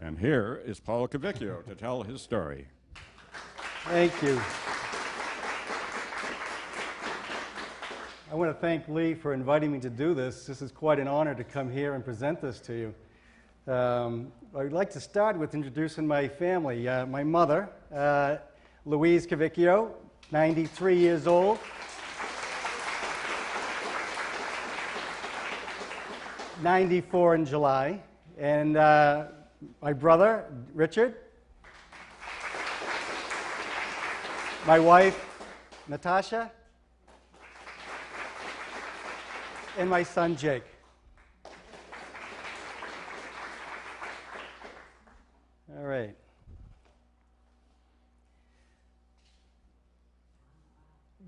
And here is Paul Cavicchio to tell his story. Thank you. I want to thank Lee for inviting me to do this. This is quite an honor to come here and present this to you. I'd like to start with introducing my family. My mother, Louise Cavicchio, 93 years old. '94 in July. And my brother, Richard. My wife, Natasha. And my son, Jake. All right.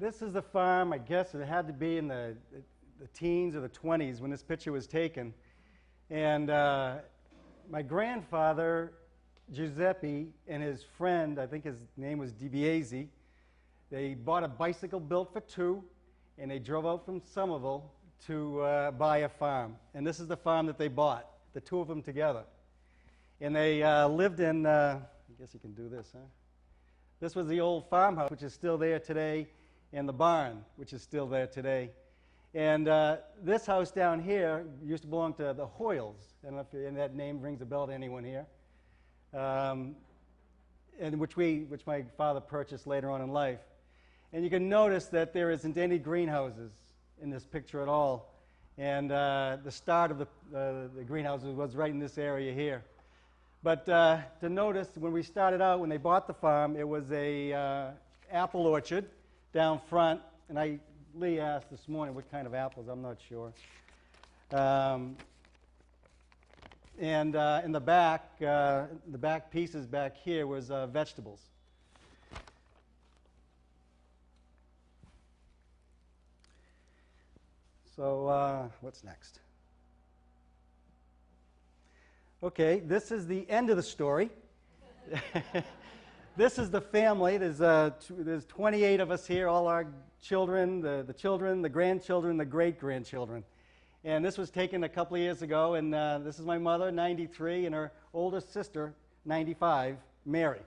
This is the farm. I guess it had to be in the teens or the 20s when this picture was taken. And my grandfather, Giuseppe, and his friend, I think his name was DiBiase, they bought a bicycle built for two, and they drove out from Somerville to buy a farm. And this is the farm that they bought, the two of them together. And they lived in, I guess you can do this, huh? This was the old farmhouse, which is still there today, and the barn, which is still there today. And this house down here used to belong to the Hoyles. I don't know if that name rings a bell to anyone here. And which my father purchased later on in life. And you can notice that there isn't any greenhouses in this picture at all. And the start of the greenhouses was right in this area here. But to notice, when we started out, when they bought the farm, it was a apple orchard down front. And Lee asked this morning what kind of apples, I'm not sure. And in the back pieces back here was vegetables. So what's next? Okay, this is the end of the story. This is the family. There's 28 of us here, all our children, the children, the grandchildren, the great-grandchildren. And this was taken a couple of years ago, and this is my mother, 93, and her older sister, 95, Mary.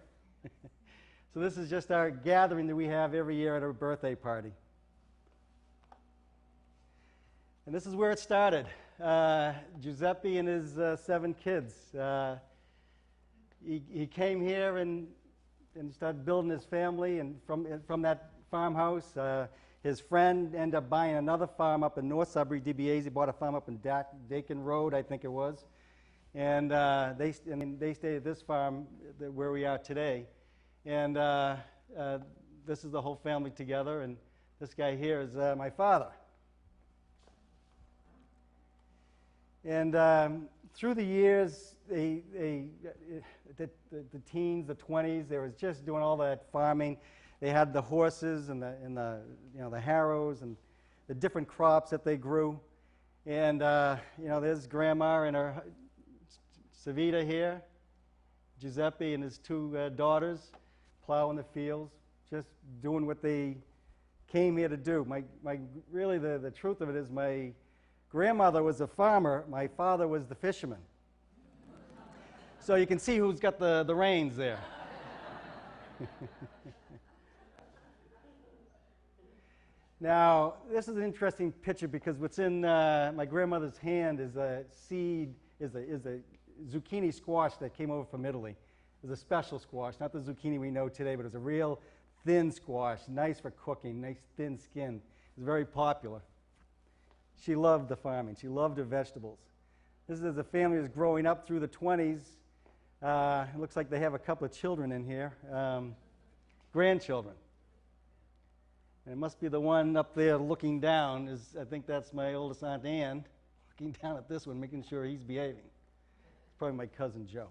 So this is just our gathering that we have every year at our birthday party. And this is where it started. Giuseppe and his 7 kids. He came here and started building his family, and from that farmhouse, his friend ended up buying another farm up in North Sudbury. DiBiase bought a farm up in Dakin Road, I think it was. And they stayed at this farm where we are today. And this is the whole family together, and this guy here is my father. And through the years, the teens, the 20s, they was just doing all that farming. They had the horses and the harrows and the different crops that they grew. And there's Grandma and her Savita here, Giuseppe and his 2 daughters plowing the fields, just doing what they came here to do. Really the truth of it is my grandmother was a farmer. My father was the fisherman. So you can see who's got the reins there. Now, this is an interesting picture because what's in my grandmother's hand is a seed, is a zucchini squash that came over from Italy. It was a special squash, not the zucchini we know today, but it was a real thin squash, nice for cooking, nice thin skin. It was very popular. She loved the farming. She loved her vegetables. This is a family that's growing up through the 20s. It looks like they have a couple of children in here, grandchildren. And it must be the one up there looking down. I think that's my oldest Aunt Ann, looking down at this one, making sure he's behaving. It's probably my cousin Joe.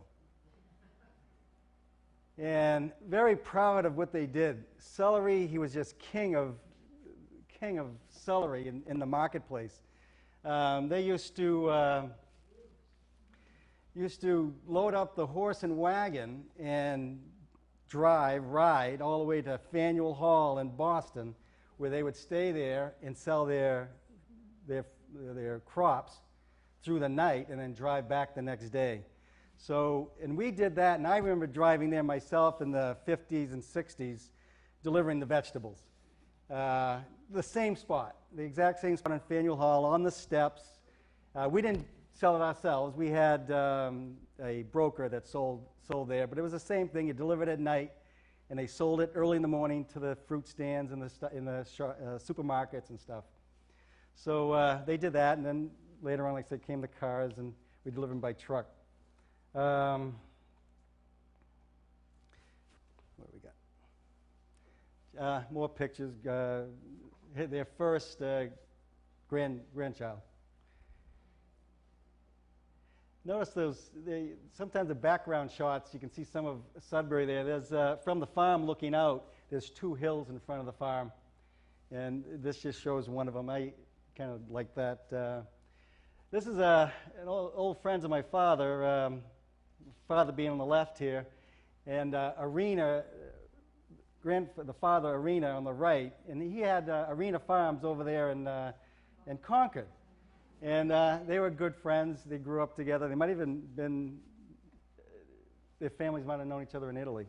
And very proud of what they did. Celery, he was just king of celery in the marketplace. They used to load up the horse and wagon and ride all the way to Faneuil Hall in Boston, where they would stay there and sell their crops through the night and then drive back the next day. So, and we did that, and I remember driving there myself in the 50s and 60s, delivering the vegetables. The same spot, the exact same spot in Faneuil Hall, on the steps. We didn't sell it ourselves. We had a broker that sold there, but it was the same thing. You delivered at night, and they sold it early in the morning to the fruit stands and the supermarkets and stuff. So they did that, and then later on, like I said, came the cars, and we delivered them by truck. What do we got? More pictures. Their first grandchild. Notice sometimes the background shots, you can see some of Sudbury there. There's, from the farm looking out, there's two hills in front of the farm. And this just shows one of them. I kind of like that. This is an old friend of my father, father being on the left here, and Arena, the father Arena on the right, and he had Arena Farms over there in Concord. And they were good friends. They grew up together. They might have even been, their families might have known each other in Italy.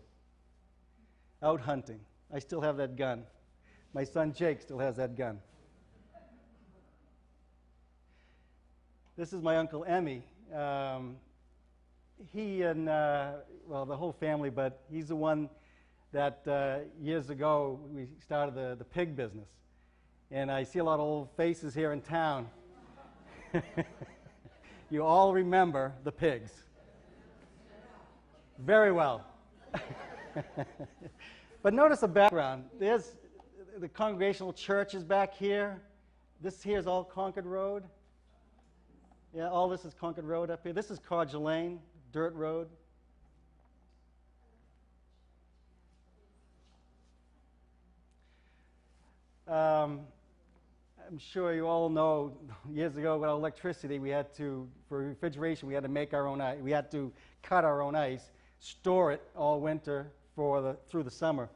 Out hunting. I still have that gun. My son Jake still has that gun. This is my Uncle Emmy. He and, well, the whole family, but he's the one that years ago we started the pig business. And I see a lot of old faces here in town. You all remember the pigs. Very well. But notice the background. There's the Congregational Church is back here. This here is all Concord Road. Yeah, all this is Concord Road up here. This is Codger Lane, dirt road. I'm sure you all know, years ago without electricity, we had to, for refrigeration, we had to make our own ice. We had to cut our own ice, store it all winter through the summer.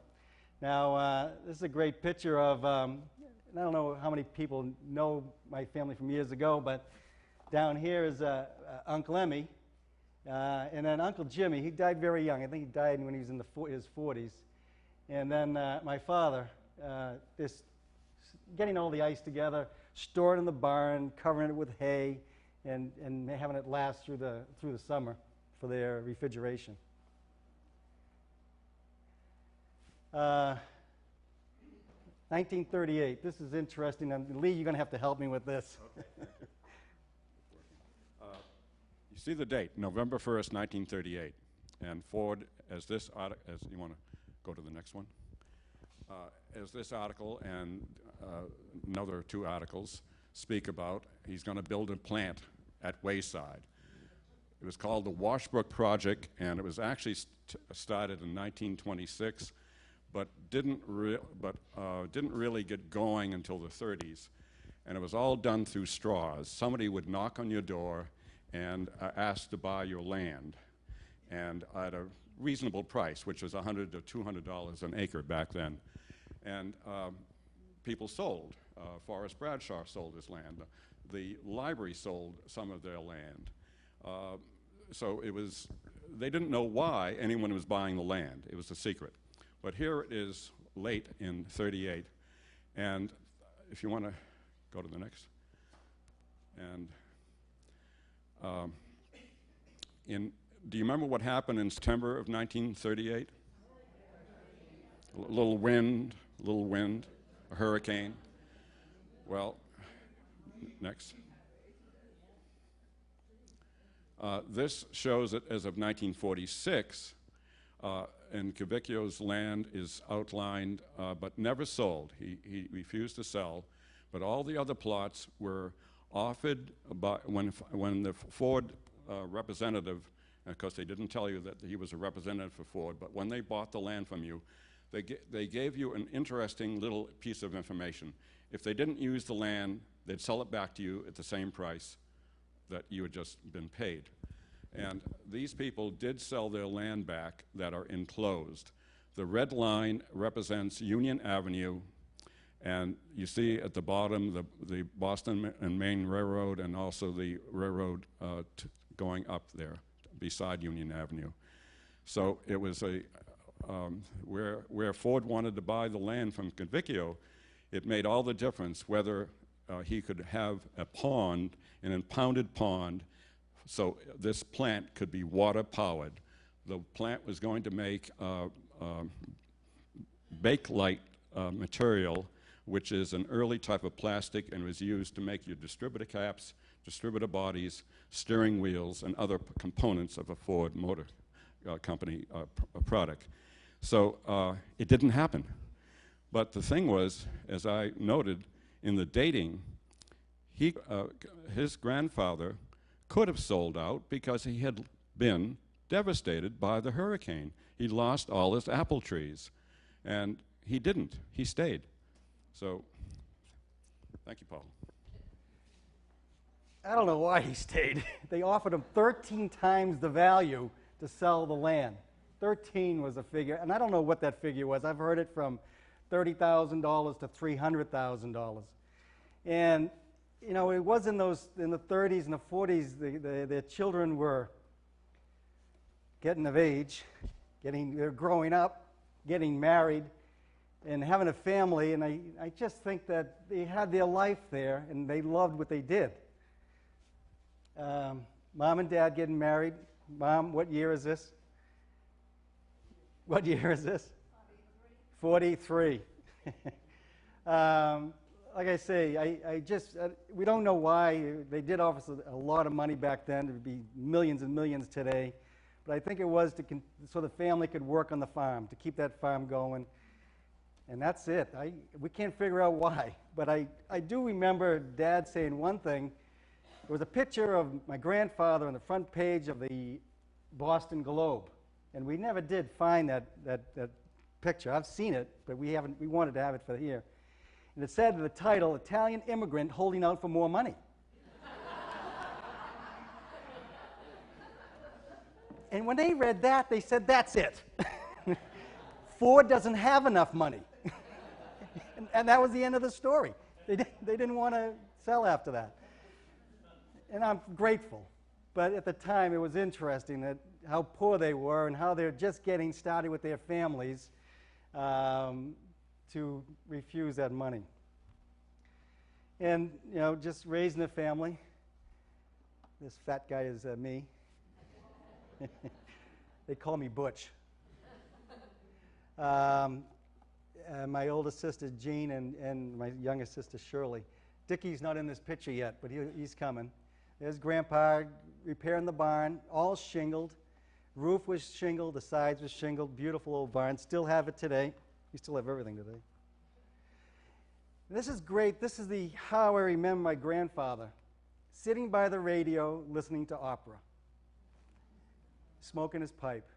Now, this is a great picture of, I don't know how many people know my family from years ago, but down here is Uncle Emmy, and then Uncle Jimmy. He died very young. I think he died when he was in his 40s. And then my father, getting all the ice together, stored in the barn, covering it with hay, and having it last through the summer for their refrigeration. 1938. This is interesting. Lee, you're going to have to help me with this. Okay. You see the date, November 1st, 1938. And Ford, as you want to go to the next one? As this article and another two articles speak about, he's going to build a plant at Wayside. It was called the Washbrook Project, and it was actually started in 1926, but didn't really get going until the 30s. And it was all done through straws. Somebody would knock on your door and ask to buy your land, and at a reasonable price, which was $100 to $200 an acre back then. And people sold. Forrest Bradshaw sold his land. The library sold some of their land. So they didn't know why anyone was buying the land. It was a secret. But here it is late in 38. And if you want to go to the next. And do you remember what happened in September of 1938? A little wind, a hurricane. Well, next. This shows that as of 1946, and Cavicchio's land is outlined, but never sold. He refused to sell, but all the other plots were offered when the Ford representative, of course they didn't tell you that he was a representative for Ford, but when they bought the land from you, they gave you an interesting little piece of information. If they didn't use the land, they'd sell it back to you at the same price that you had just been paid. And these people did sell their land back that are enclosed. The red line represents Union Avenue, and you see at the bottom the Boston and Maine Railroad, and also the railroad going up there beside Union Avenue. So it was where Ford wanted to buy the land from Cavicchio, it made all the difference whether he could have a pond, an impounded pond, so this plant could be water powered. The plant was going to make Bakelite material, which is an early type of plastic and was used to make your distributor caps, distributor bodies, steering wheels, and other components of a Ford Motor Company product. So it didn't happen. But the thing was, as I noted in the dating, his grandfather could have sold out because he had been devastated by the hurricane. He lost all his apple trees, and he didn't. He stayed. So, thank you, Paul. I don't know why he stayed. They offered him 13 times the value to sell the land. 13 was a figure, and I don't know what that figure was. I've heard it from $30,000 to $300,000. And, you know, it was in the 30s and the 40s, their children were getting of age, they're growing up, getting married, and having a family, and I just think that they had their life there, and they loved what they did. Mom and Dad getting married. Mom, what year is this? What year is this? 43. 43. Like I say, we don't know why. They did offer us a lot of money back then. It would be millions and millions today. But I think it was so the family could work on the farm, to keep that farm going. And that's it. We can't figure out why. But I do remember Dad saying one thing. There was a picture of my grandfather on the front page of the Boston Globe. And we never did find that picture. I've seen it, but we wanted to have it for here. And it said in the title, Italian Immigrant Holding Out for More Money. And when they read that, they said, that's it. Ford doesn't have enough money. and that was the end of the story. They didn't want to sell after that. And I'm grateful. But at the time, it was interesting how poor they were and how they're just getting started with their families to refuse that money. And, you know, just raising a family. This fat guy is me. They call me Butch. My oldest sister, Jean, and my youngest sister, Shirley. Dickie's not in this picture yet, but he's coming. There's Grandpa repairing the barn, all shingled. Roof was shingled, the sides was shingled. Beautiful old barn. Still have it today. We still have everything today. This is great. This is how I remember my grandfather, sitting by the radio listening to opera, smoking his pipe.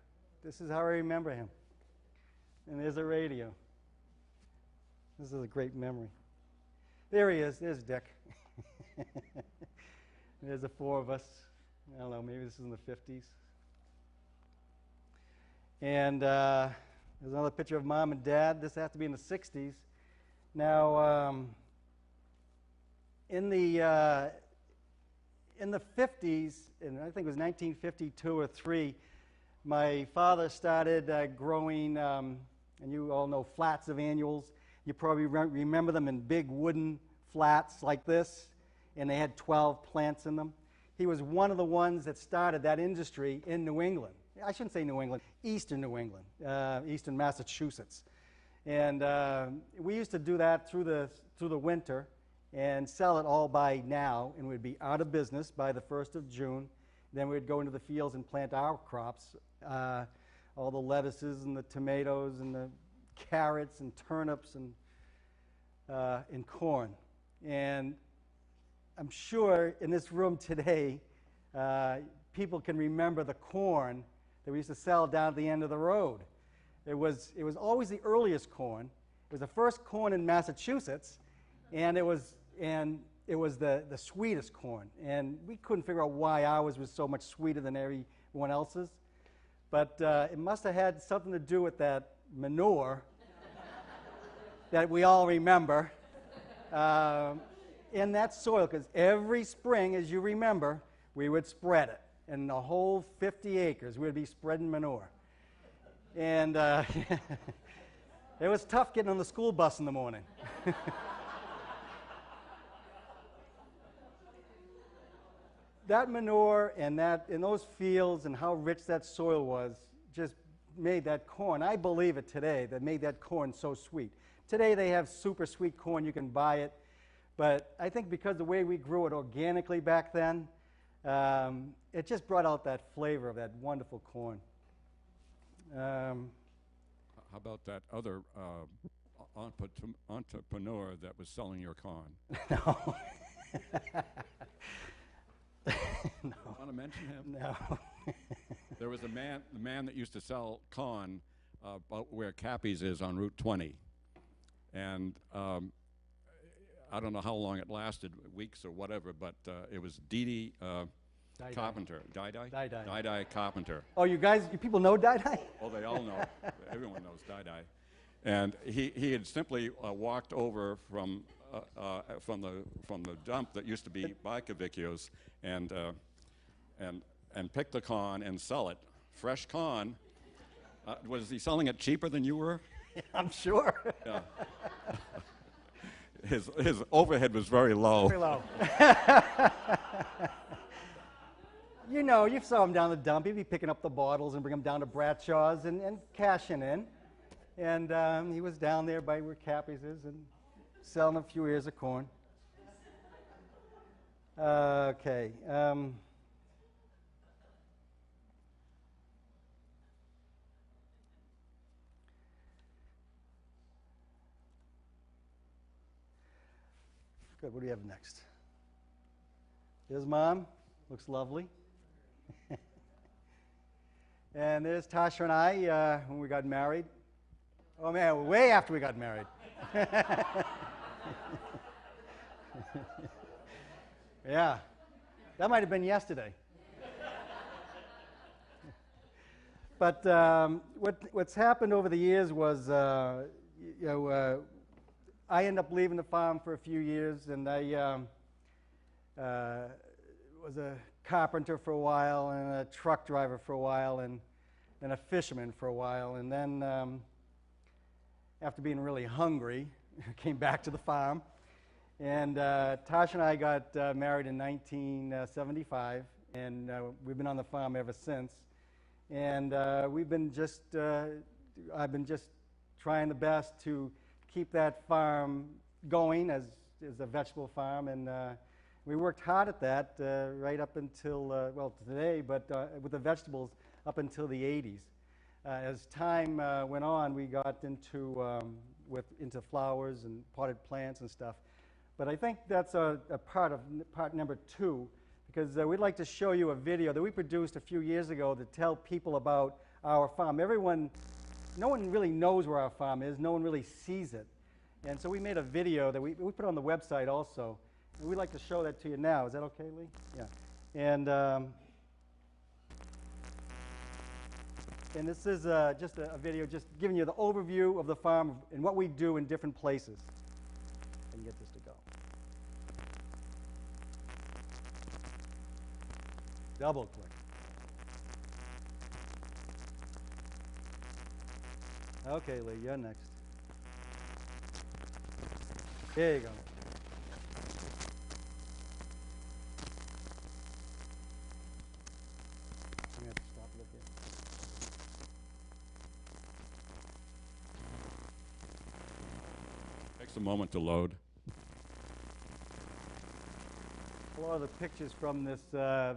This is how I remember him. And there's a radio. This is a great memory. There he is. There's Dick. There's the four of us. I don't know, maybe this is in the 50s. And there's another picture of Mom and Dad. This has to be in the 60s. Now, in the 50s, and I think it was 1952 or 3, my father started growing, and you all know flats of annuals. You probably remember them in big wooden flats like this, and they had 12 plants in them. He was one of the ones that started that industry in New England. I shouldn't say New England, eastern New England, eastern Massachusetts. And we used to do that through the winter and sell it all by now, and we'd be out of business by the 1st of June. Then we'd go into the fields and plant our crops, all the lettuces and the tomatoes and the carrots and turnips and corn. And I'm sure in this room today, people can remember the corn that we used to sell down at the end of the road. It was always the earliest corn. It was the first corn in Massachusetts, and it was the sweetest corn. And we couldn't figure out why ours was so much sweeter than everyone else's. But it must have had something to do with that manure that we all remember in that soil. Because every spring, as you remember, we would spread it. and the whole 50 acres we'd be spreading manure. And it was tough getting on the school bus in the morning. That manure and those fields and how rich that soil was just made that corn, I believe it today, that made that corn so sweet. Today they have super sweet corn, you can buy it, but I think because the way we grew it organically back then, it just brought out that flavor of that wonderful corn. How about that other entrepreneur that was selling your corn? No. No. Want to mention him? No. There was the man that used to sell corn about where Cappy's is on Route 20. And I don't know how long it lasted, weeks or whatever, but it was Dee Carpenter. Dai Carpenter. Oh, you people know Dai? Oh, they all know. Everyone knows Dai. And he had simply walked over from the dump that used to be by Cavicchio's and pick the corn and sell it. Fresh corn. Was he selling it cheaper than you were? I'm sure. Yeah. His overhead was very low. Very low. You know, you saw him down the dump. He'd be picking up the bottles and bring them down to Bradshaw's and cashing in. And he was down there by where Cappy's is and selling a few ears of corn. Okay. Good. What do we have next? There's Mom. Looks lovely. And there's Tasha and I when we got married. Oh, man, way after we got married. Yeah. That might have been yesterday. But what's happened over the years was, I ended up leaving the farm for a few years, and I was a carpenter for a while, and a truck driver for a while, and a fisherman for a while. And then, after being really hungry, came back to the farm. And Tasha and I got married in 1975, and we've been on the farm ever since. And I've been just trying the best to keep that farm going as a vegetable farm, and we worked hard at that right up until, well, today, but with the vegetables up until the 80s. As time went on, we got into flowers and potted plants and stuff. But I think that's a part number 2, because we'd like to show you a video that we produced a few years ago to tell people about our farm. No one really knows where our farm is. No one really sees it. And so we made a video that we put on the website also. And we'd like to show that to you now. Is that okay, Lee? Yeah. And this is just a video just giving you the overview of the farm and what we do in different places. I can get this to go. Double click. Okay, Lee, you're next. There you go. I'm going to have to stop it again. Takes a moment to load. A lot of the pictures from this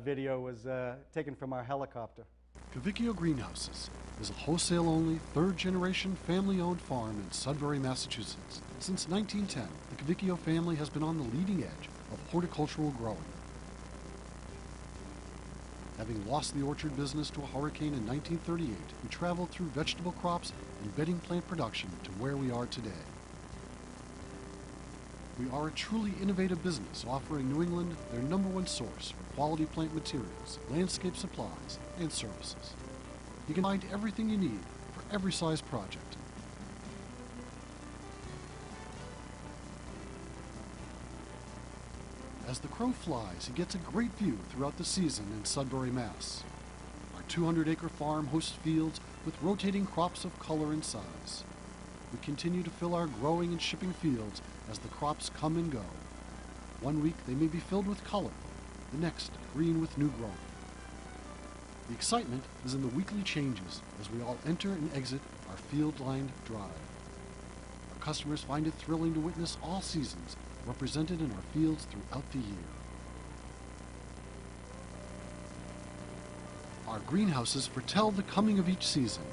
video was taken from our helicopter. Cavicchio Greenhouses is a wholesale-only, third-generation, family-owned farm in Sudbury, Massachusetts. Since 1910, the Cavicchio family has been on the leading edge of horticultural growing. Having lost the orchard business to a hurricane in 1938, we traveled through vegetable crops and bedding plant production to where we are today. We are a truly innovative business offering New England their #1 source for quality plant materials, landscape supplies, and services. You can find everything you need for every size project. As the crow flies, he gets a great view throughout the season in Sudbury, Mass. Our 200-acre farm hosts fields with rotating crops of color and size. We continue to fill our growing and shipping fields as the crops come and go. One week they may be filled with color, the next green with new growth. The excitement is in the weekly changes as we all enter and exit our field-lined drive. Our customers find it thrilling to witness all seasons represented in our fields throughout the year. Our greenhouses foretell the coming of each season.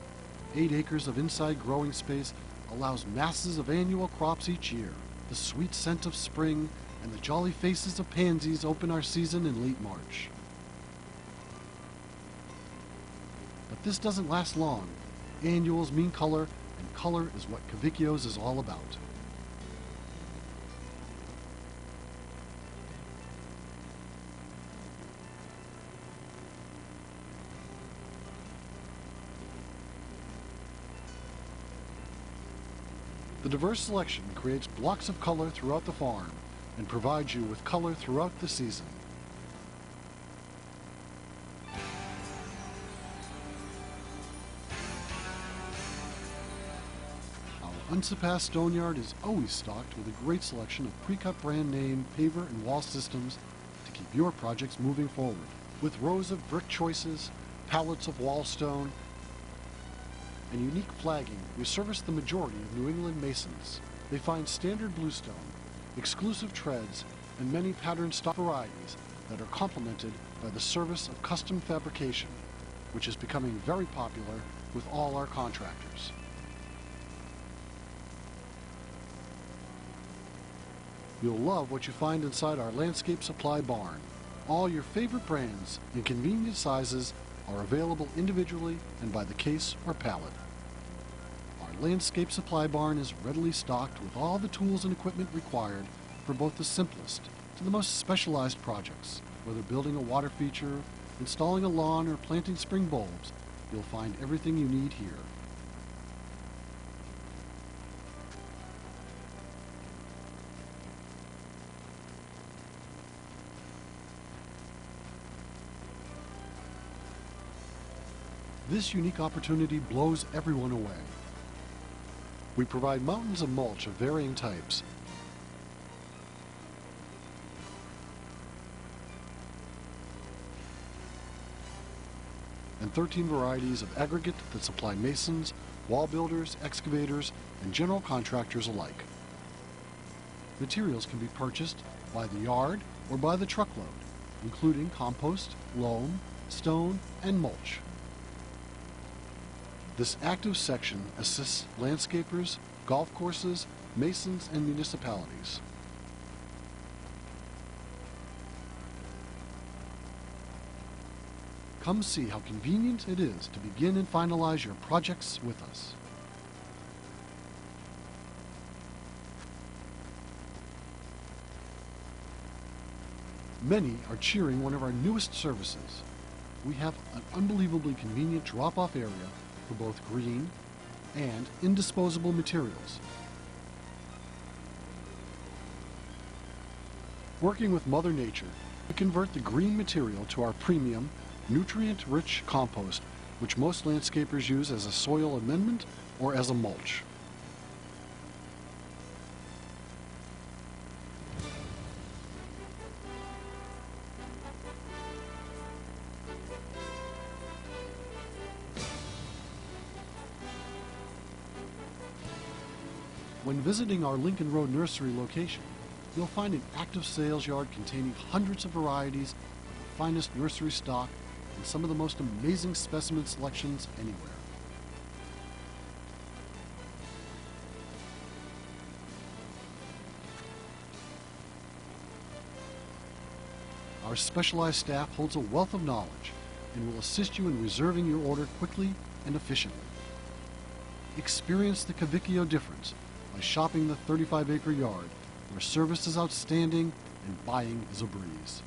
8 acres of inside growing space allows masses of annual crops each year. The sweet scent of spring and the jolly faces of pansies open our season in late March. But this doesn't last long. Annuals mean color, and color is what Cavicchio's is all about. The diverse selection creates blocks of color throughout the farm and provides you with color throughout the season. Our unsurpassed stone yard is always stocked with a great selection of pre-cut brand name paver and wall systems to keep your projects moving forward. With rows of brick choices, pallets of wall stone, and unique flagging, we service the majority of New England masons. They find standard bluestone, exclusive treads, and many pattern stock varieties that are complemented by the service of custom fabrication, which is becoming very popular with all our contractors. You'll love what you find inside our landscape supply barn. All your favorite brands in convenient sizes are available individually and by the case or pallet. Our landscape supply barn is readily stocked with all the tools and equipment required for both the simplest to the most specialized projects. Whether building a water feature, installing a lawn, or planting spring bulbs, you'll find everything you need here. This unique opportunity blows everyone away. We provide mountains of mulch of varying types, and 13 varieties of aggregate that supply masons, wall builders, excavators, and general contractors alike. Materials can be purchased by the yard or by the truckload, including compost, loam, stone, and mulch. This active section assists landscapers, golf courses, masons, and municipalities. Come see how convenient it is to begin and finalize your projects with us. Many are cheering one of our newest services. We have an unbelievably convenient drop-off area for both green and indisposable materials. Working with Mother Nature, we convert the green material to our premium, nutrient-rich compost, which most landscapers use as a soil amendment or as a mulch. When visiting our Lincoln Road Nursery location, you'll find an active sales yard containing hundreds of varieties of the finest nursery stock and some of the most amazing specimen selections anywhere. Our specialized staff holds a wealth of knowledge and will assist you in reserving your order quickly and efficiently. Experience the Cavicchio difference by shopping the 35-acre yard, where service is outstanding and buying is a breeze.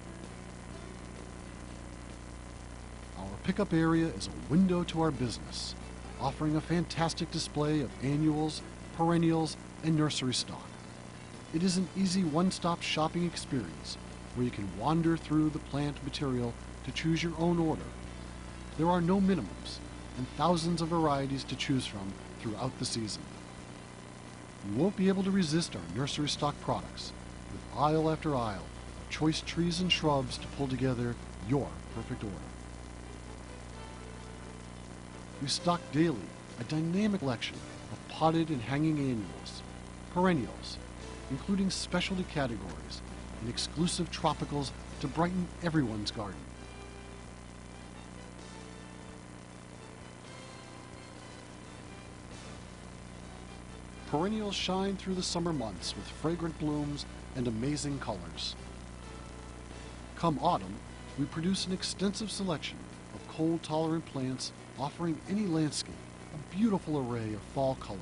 Our pickup area is a window to our business, offering a fantastic display of annuals, perennials, and nursery stock. It is an easy one-stop shopping experience where you can wander through the plant material to choose your own order. There are no minimums, and thousands of varieties to choose from throughout the season. You won't be able to resist our nursery stock products, with aisle after aisle of choice trees and shrubs to pull together your perfect order. We stock daily a dynamic collection of potted and hanging annuals, perennials, including specialty categories and exclusive tropicals to brighten everyone's garden. Perennials shine through the summer months with fragrant blooms and amazing colors. Come autumn, we produce an extensive selection of cold-tolerant plants offering any landscape a beautiful array of fall color.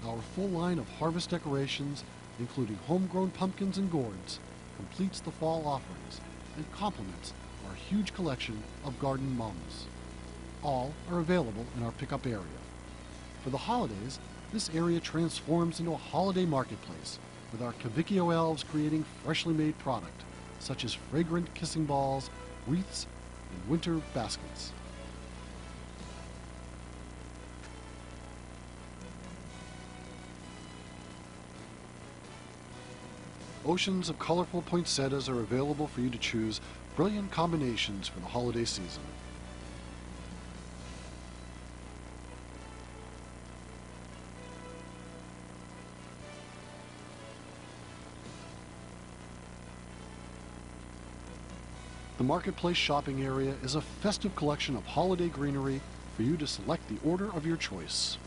Our full line of harvest decorations, including homegrown pumpkins and gourds, completes the fall offerings and complements our huge collection of garden mums. All are available in our pickup area. For the holidays, this area transforms into a holiday marketplace with our Cavicchio elves creating freshly made product, such as fragrant kissing balls, wreaths, and winter baskets. Oceans of colorful poinsettias are available for you to choose brilliant combinations for the holiday season. The Marketplace shopping area is a festive collection of holiday greenery for you to select the order of your choice.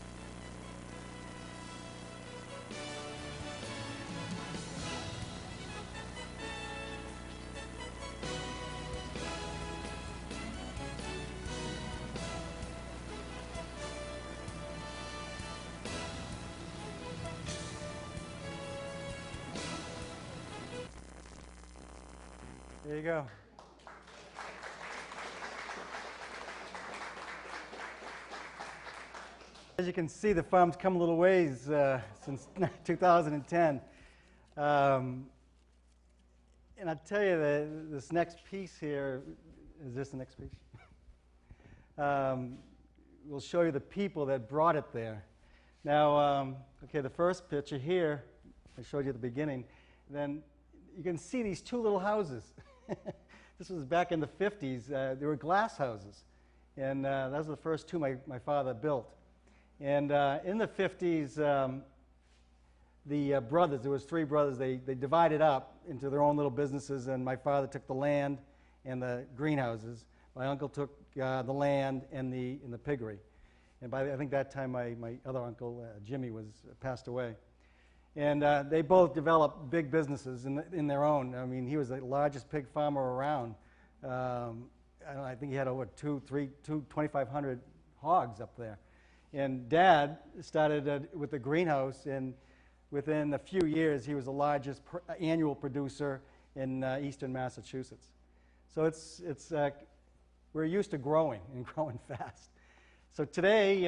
There you go. As you can see, the farm's come a little ways since 2010. And I tell you that this next piece here, is this the next piece? We'll show you the people that brought it there. Now, okay, the first picture here, I showed you at the beginning. Then you can see these two little houses. This was back in the 50s. They were glass houses. And those were the first two my father built. And in the 50s, the brothers, there was three brothers, they divided up into their own little businesses, and my father took the land and the greenhouses. My uncle took the land and the piggery. And by I think that time, my other uncle, Jimmy, passed away. And they both developed big businesses in their own. I mean, he was the largest pig farmer around. I think he had over 2,500 hogs up there. And Dad started with the greenhouse, and within a few years, he was the largest annual producer in eastern Massachusetts. So we're used to growing and growing fast. So today,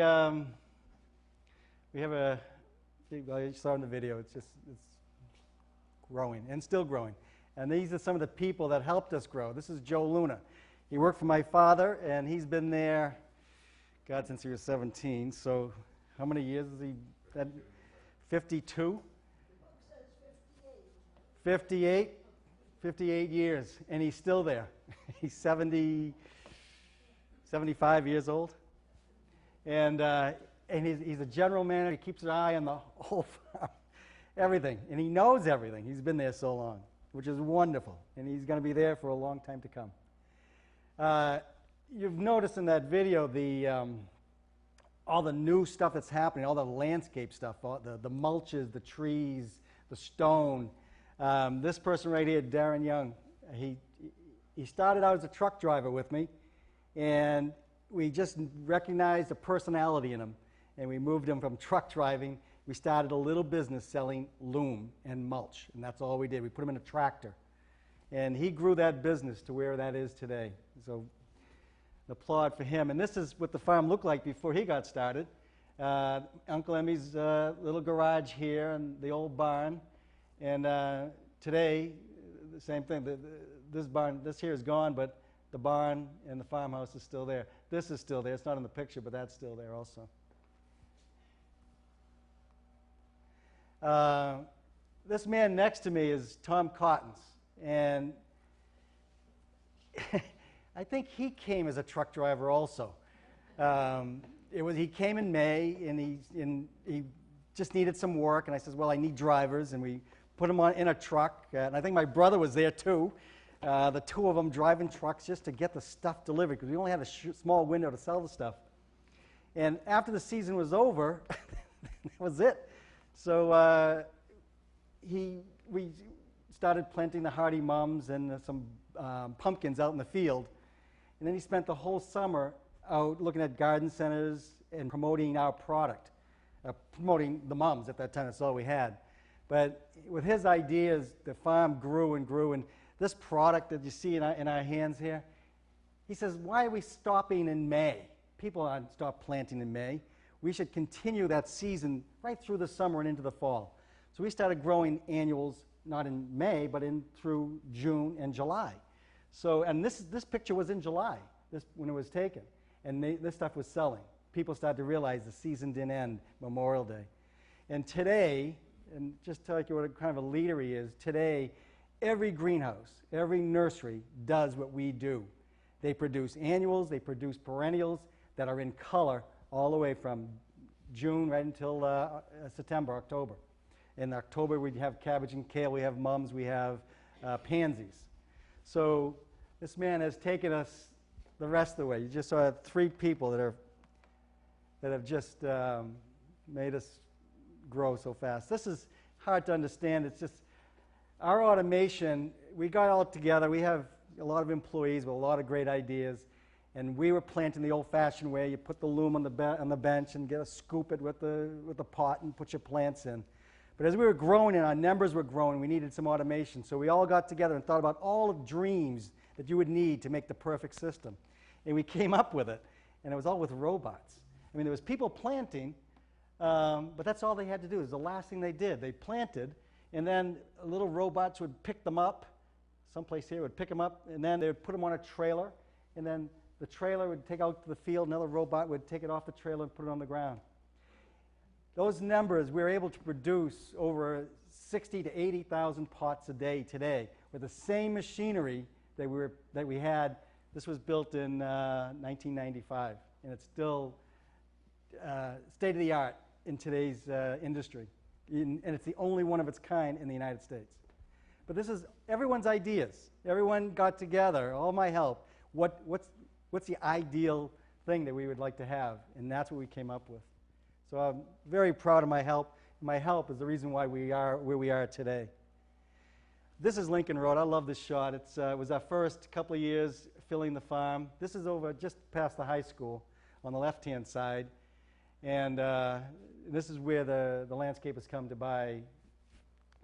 we have you saw in the video, it's growing and still growing. And these are some of the people that helped us grow. This is Joe Luna. He worked for my father, and he's been there, God, since he was 17. So how many years is he? 52? 58 years, and he's still there. He's 75 years old. And he's a general manager. He keeps an eye on the whole farm, everything. And he knows everything. He's been there so long, which is wonderful. And he's going to be there for a long time to come. You've noticed in that video all the new stuff that's happening, all the landscape stuff, the mulches, the trees, the stone. This person right here, Darren Young, he started out as a truck driver with me, and we just recognized the personality in him, and we moved him from truck driving. We started a little business selling loam and mulch, and that's all we did. We put him in a tractor, and he grew that business to where that is today. So applaud for him. And this is what the farm looked like before he got started. Uncle Emmy's little garage here and the old barn. And today, the same thing. This barn, this here is gone, but the barn and the farmhouse is still there. This is still there. It's not in the picture, but that's still there also. This man next to me is Tom Cottons, and I think he came as a truck driver also. He came in May, and he just needed some work, and I says, well, I need drivers, and we put him in a truck, and I think my brother was there too. The two of them driving trucks just to get the stuff delivered, because we only had a small window to sell the stuff. And after the season was over, that was it. So we started planting the hardy mums and some pumpkins out in the field. And then he spent the whole summer out looking at garden centers and promoting our product, promoting the mums. At that time, that's all we had. But with his ideas, the farm grew and grew. And this product that you see in our hands here, he says, why are we stopping in May? People aren't stop planting in May. We should continue that season right through the summer and into the fall. So we started growing annuals, not in May, but through June and July. So, and this picture was in July, when it was taken. And this stuff was selling. People started to realize the season didn't end Memorial Day. And today, and just tell you what kind of a leader he is, today, every greenhouse, every nursery does what we do. They produce annuals, they produce perennials that are in color all the way from June right until September, October. In October, we have cabbage and kale, we have mums, we have pansies. So this man has taken us the rest of the way. You just saw three people that have just made us grow so fast. This is hard to understand. It's just our automation. We got all together. We have a lot of employees with a lot of great ideas, and we were planting the old-fashioned way. You put the loom on the bench and get a scoop it with the pot and put your plants in. But as we were growing and our numbers were growing, we needed some automation. So we all got together and thought about all the dreams that you would need to make the perfect system. And we came up with it, and it was all with robots. I mean, there was people planting, but that's all they had to do. It was the last thing they did. They planted, and then little robots would pick them up. Someplace here would pick them up, and then they would put them on a trailer, and then the trailer would take out to the field. Another robot would take it off the trailer and put it on the ground. Those numbers, we were able to produce over 60 to 80,000 pots a day today with the same machinery that we had. This was built in 1995, and it's still state-of-the-art in today's industry. And it's the only one of its kind in the United States. But this is everyone's ideas. Everyone got together, all my help. What's the ideal thing that we would like to have? And that's what we came up with. So I'm very proud of my help. My help is the reason why we are where we are today. This is Lincoln Road. I love this shot. It was our first couple of years filling the farm. This is over just past the high school on the left-hand side. And this is where the landscapers come to buy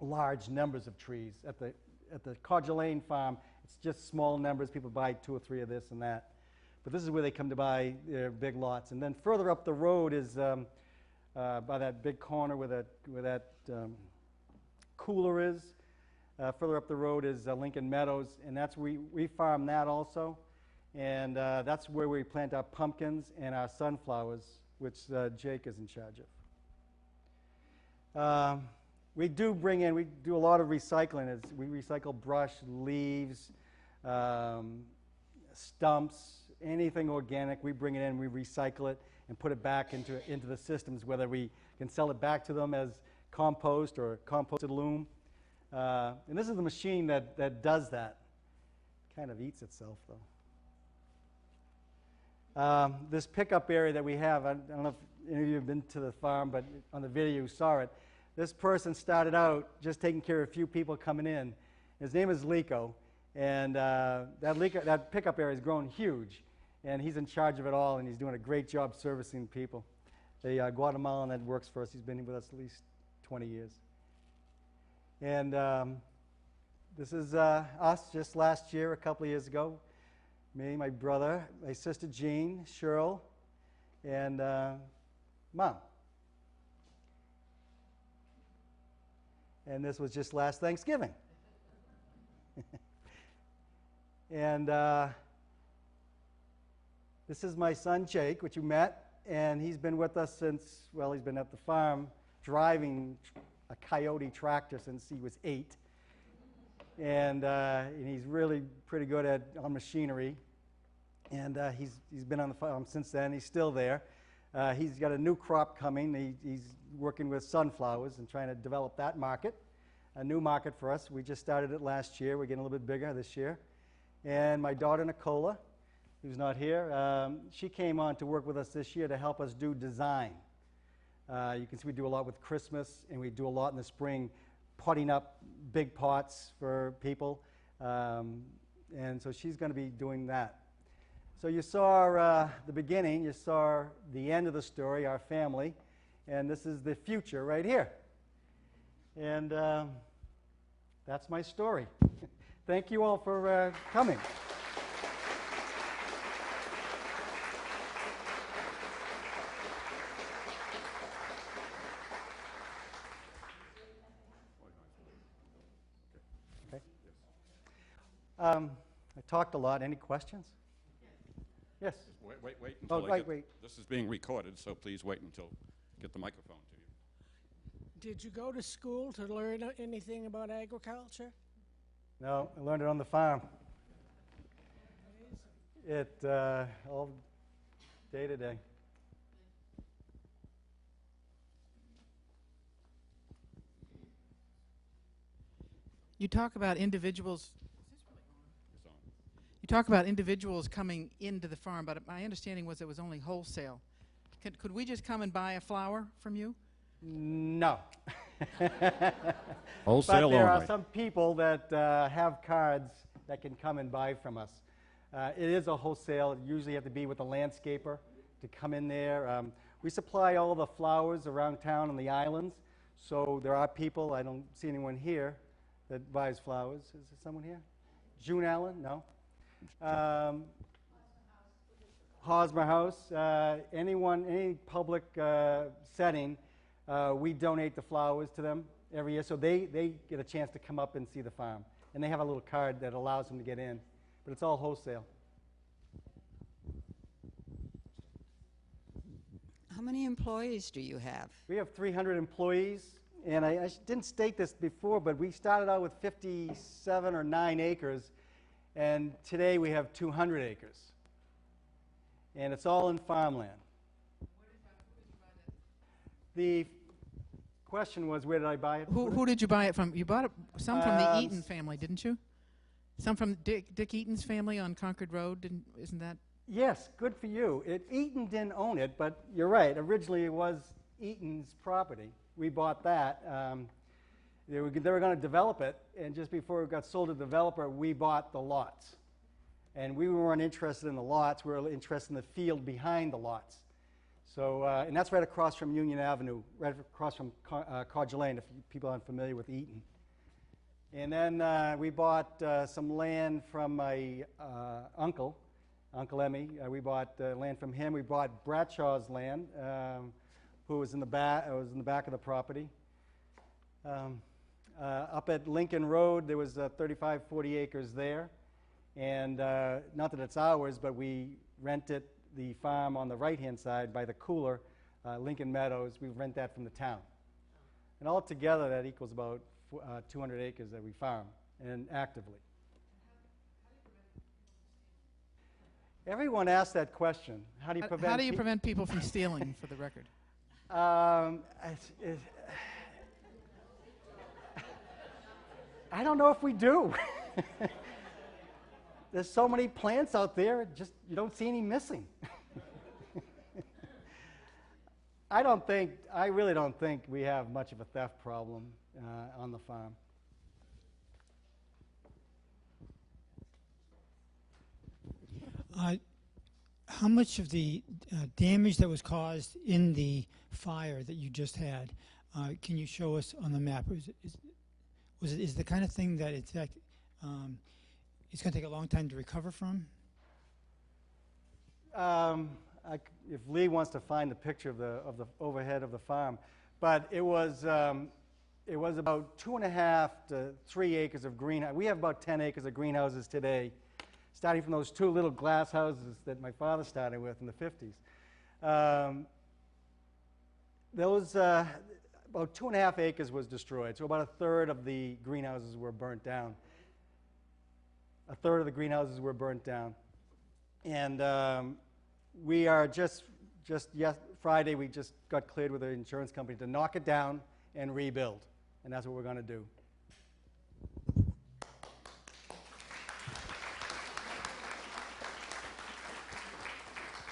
large numbers of trees. At the Codger Lane farm, it's just small numbers. People buy 2 or 3 of this and that. But this is where they come to buy their big lots. And then further up the road is by that big corner where that cooler is. Further up the road is Lincoln Meadows, and that's we farm that also. And that's where we plant our pumpkins and our sunflowers, which Jake is in charge of. We do a lot of recycling. We recycle brush, leaves, stumps, anything organic. We bring it in, we recycle it, and put it back into the systems, whether we can sell it back to them as compost or composted loom. And this is the machine that does that. Kind of eats itself, though. This pickup area that we have, I don't know if any of you have been to the farm, but on the video you saw it. This person started out just taking care of a few people coming in. His name is Lico, and that pickup area has grown huge, and he's in charge of it all, and he's doing a great job servicing people. The Guatemalan that works for us, he's been with us at least 20 years. And this is us just last year, a couple of years ago. Me, my brother, my sister Jean, Cheryl, and Mom. And this was just last Thanksgiving. And this is my son, Jake, which you met, and he's been with us since, well, he's been at the farm driving a Coyote tractor since he was 8. And he's really pretty good on machinery. And he's been on the farm since then. He's still there. He's got a new crop coming. He's working with sunflowers and trying to develop that market, a new market for us. We just started it last year. We're getting a little bit bigger this year. And my daughter, Nicola, who's not here, she came on to work with us this year to help us do design. You can see we do a lot with Christmas, and we do a lot in the spring, potting up big pots for people. And so she's going to be doing that. So you saw the beginning, you saw the end of the story, our family, and this is the future right here. And that's my story. Thank you all for coming. Okay. I talked a lot. Any questions? Yes. Wait until wait. This is being recorded, so please wait until get the microphone to you. Did you go to school to learn anything about agriculture? No, I learned it on the farm. It all day to day. You talk about individuals. It's on. You talk about individuals coming into the farm, but my understanding was it was only wholesale. Could we just come and buy a flower from you? No. Wholesale But there only. are some people that have cards that can come and buy from us. It is a wholesale. You usually have to be with a landscaper to come in there. We supply all the flowers around town on the islands. So there are people, I don't see anyone here, that buys flowers. Is there someone here? June Allen? No. Hosmer House. Any public setting, we donate the flowers to them every year. So they get a chance to come up and see the farm. And they have a little card that allows them to get in. But it's all wholesale. How many employees do you have? We have 300 employees. And I didn't state this before, but we started out with 57 or 9 acres. And today we have 200 acres. And it's all in farmland. The question was, where did I buy it? Who did you buy it from? You bought some from the Eaton family, didn't you? Some from Dick Eaton's family on Concord Road, isn't that? Yes, good for you. Eaton didn't own it, but you're right. Originally, it was Eaton's property. We bought that. They were going to develop it, and just before it got sold to the developer, we bought the lots. And we weren't interested in the lots. We were interested in the field behind the lots. So, and that's right across from Union Avenue, right across from Carger Lane, if people aren't familiar with Eaton. And then we bought some land from my uncle, Uncle Emmy. We bought land from him. We bought Bradshaw's land, who was in the back. Was in the back of the property. Up at Lincoln Road, there was 35, 40 acres there, and not that it's ours, but we rented the farm on the right-hand side by the cooler, Lincoln Meadows. We rent that from the town, and altogether that equals about 200 acres that we farm and actively. Everyone asks that question. How do you prevent? How do you prevent people from stealing? For the record. I don't know if we do. There's so many plants out there, just you don't see any missing. I really don't think we have much of a theft problem on the farm. How much of the damage that was caused in the fire that you just had, can you show us on the map? Is the kind of thing that it's going to take a long time to recover from? if Lee wants to find the picture of the overhead of the farm, but it was about 2.5 to 3 acres of greenhouse. We have about 10 acres of greenhouses today, starting from those 2 little glass houses that my father started with in the 50s. About 2.5 acres was destroyed, so about a third of the greenhouses were burnt down. A third of the greenhouses were burnt down. And we are Friday, we just got cleared with the insurance company to knock it down and rebuild. And that's what we're going to do.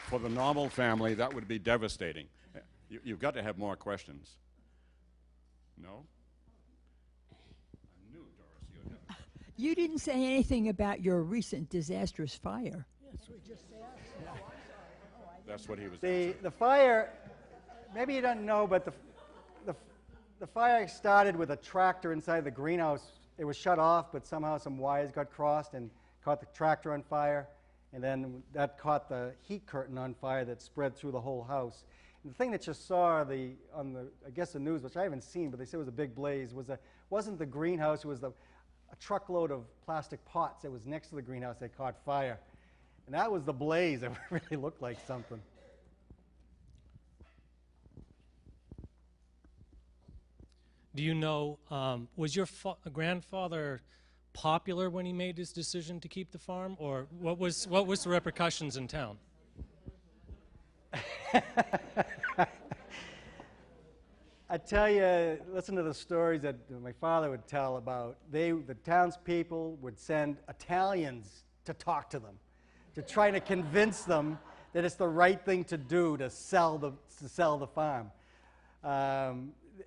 For the normal family, that would be devastating. You've got to have more questions. No? I knew, Doris, you would have. You didn't say anything about your recent disastrous fire. Yes, we just asked. That's what he was saying. The fire, maybe you don't know, but the fire started with a tractor inside the greenhouse. It was shut off, but somehow some wires got crossed and caught the tractor on fire. And then that caught the heat curtain on fire that spread through the whole house. And the thing that you saw on the I guess the news, which I haven't seen, but they said it was a big blaze, wasn't the greenhouse, it was a truckload of plastic pots that was next to the greenhouse that caught fire. And that was the blaze. It really looked like something. Do you know, was your grandfather popular when he made his decision to keep the farm, or what was the repercussions in town? I tell you, listen to the stories that my father would tell about. The townspeople would send Italians to talk to them, to try to convince them that it's the right thing to do to sell the farm.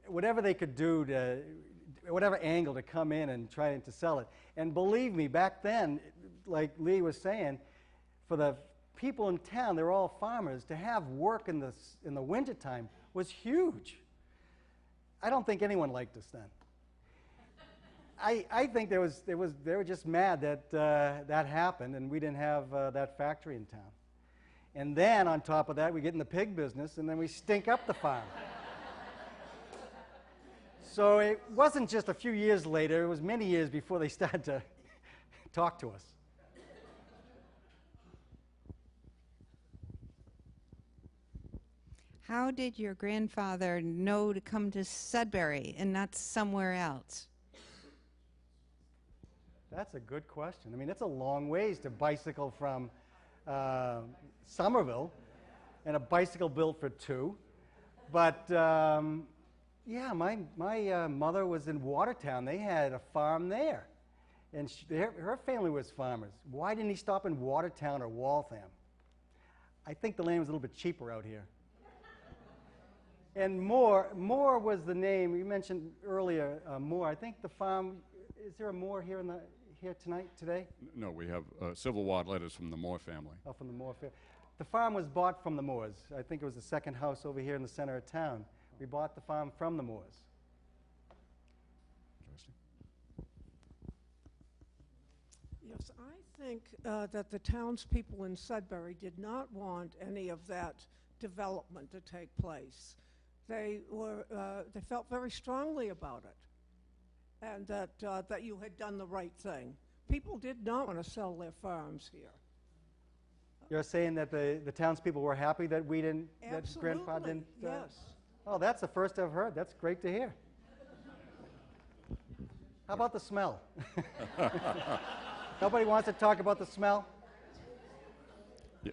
Whatever they could do whatever angle to come in and try to sell it. And believe me, back then, like Lee was saying, for the people in town, they're all farmers, to have work in the wintertime was huge. I don't think anyone liked us then. I think they were just mad that that happened and we didn't have that factory in town. And then on top of that, we get in the pig business and then we stink up the farm. So it wasn't just a few years later, it was many years before they started to talk to us. How did your grandfather know to come to Sudbury and not somewhere else? That's a good question. I mean, it's a long ways to bicycle from Somerville, and a bicycle built for 2. But yeah, my mother was in Watertown. They had a farm there, and her family was farmers. Why didn't he stop in Watertown or Waltham? I think the land was a little bit cheaper out here. And Moore was the name you mentioned earlier. Moore. I think the farm. Is there a Moore here today? No, we have Civil War letters from the Moore family. Oh, from the Moore family. The farm was bought from the Moores. I think it was the second house over here in the center of town. We bought the farm from the Moores. Interesting. Yes, I think that the townspeople in Sudbury did not want any of that development to take place. They felt very strongly about it, and that you had done the right thing. People did not want to sell their farms here. You're saying that the townspeople were happy that we didn't, Absolutely, that Grandpa didn't? yes. Oh, that's the first I've heard. That's great to hear. How about the smell? Nobody wants to talk about the smell? Yeah.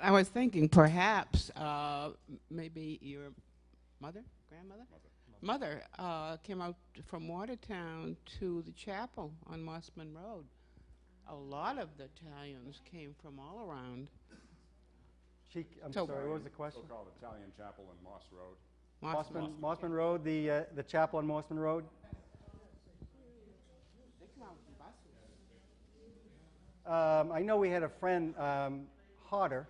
I was thinking perhaps maybe your grandmother came out from Watertown to the chapel on Mossman Road. A lot of the Italians came from all around. I'm sorry, what was the question? So-called Italian chapel in Moss Road. Mossman Road, the chapel on Mossman Road. They come out in buses. I know we had a friend, Hodder,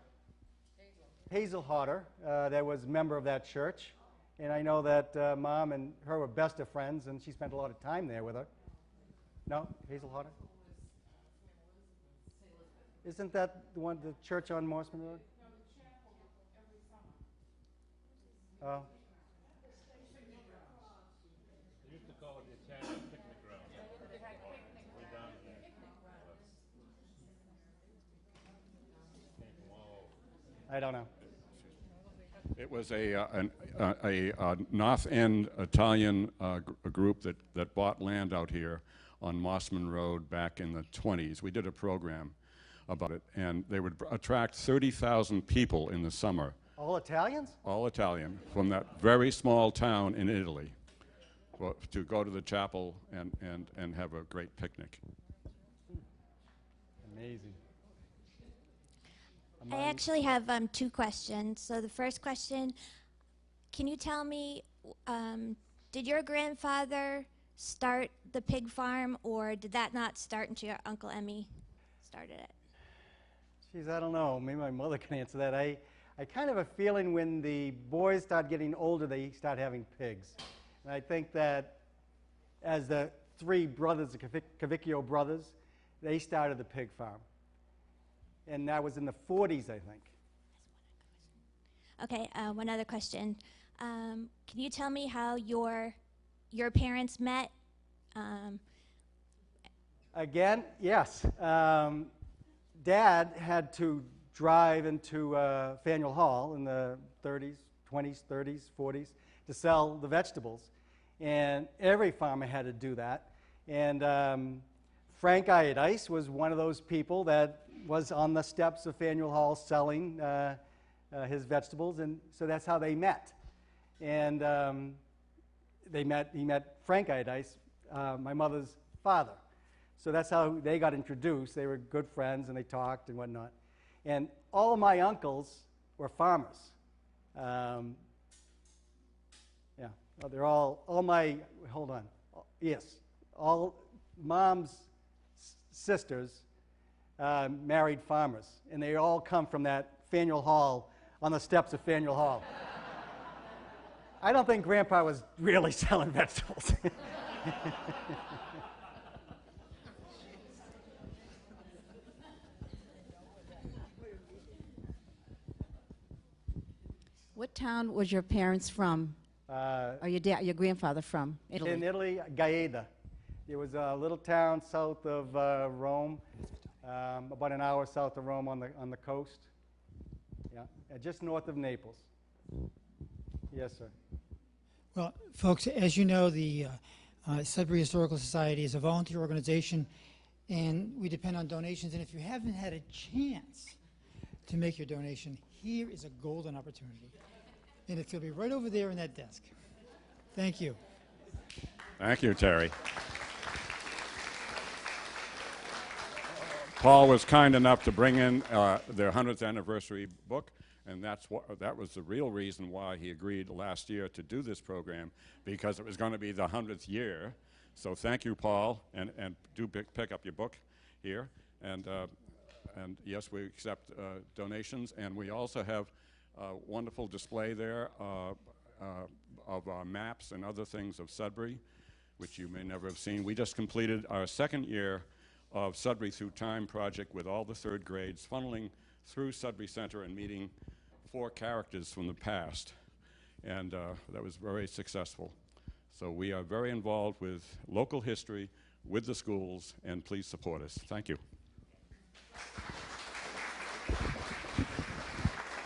Hazel Hodder, that was a member of that church. And I know that Mom and her were best of friends, and she spent a lot of time there with her. No, Hazel Hodder? Isn't that the one, the church on Mossman Road? Oh. Used to call it the Italian picnic ground. Way down there. Came from all over. I don't know. It was a North End Italian group that bought land out here on Mossman Road back in the 20s. We did a program about it, and they would attract 30,000 people in the summer, All Italians? all Italian, from that very small town in Italy, to go to the chapel and have a great picnic. Amazing. I actually have two questions. So the first question, can you tell me, did your grandfather start the pig farm, or did that not start until your Uncle Emmy started it? Geez, I don't know. Maybe my mother can answer that. I kind of have a feeling when the boys start getting older, they start having pigs. And I think that as the three brothers, the Cavicchio brothers, they started the pig farm. And that was in the 40s, I think. Okay, one other question. Can you tell me how your parents met? Again, yes. Dad had to drive into Faneuil Hall in the 30s, 20s, 30s, 40s to sell the vegetables. And every farmer had to do that. And Frank Iodice was one of those people that was on the steps of Faneuil Hall selling his vegetables, and so that's how they met. And he met Frank Iodice, my mother's father. So that's how they got introduced. They were good friends, and they talked and whatnot. And all of my uncles were farmers. Yeah, they're all my, hold on, yes, all Mom's sisters married farmers, and they all come from that Faneuil Hall, on the steps of Faneuil Hall. I don't think Grandpa was really selling vegetables. What town was your parents from? Or your grandfather from? Italy? In Italy, Gaeta. It was a little town south of Rome, about an hour south of Rome on the coast. Yeah, just north of Naples. Yes, sir. Well, folks, as you know, the Sudbury Historical Society is a volunteer organization, and we depend on donations. And if you haven't had a chance to make your donation, here is a golden opportunity. And it's going to be right over there in that desk. Thank you. Thank you, Terry. Paul was kind enough to bring in their 100th anniversary book, and that was the real reason why he agreed last year to do this program, because it was going to be the 100th year. So thank you, Paul, and do pick up your book here. And yes, we accept donations, and we also have a wonderful display there of maps and other things of Sudbury, which you may never have seen. We just completed our second year of Sudbury Through Time project with all the third grades, funneling through Sudbury Center and meeting 4 characters from the past. And that was very successful. So we are very involved with local history, with the schools, and please support us. Thank you.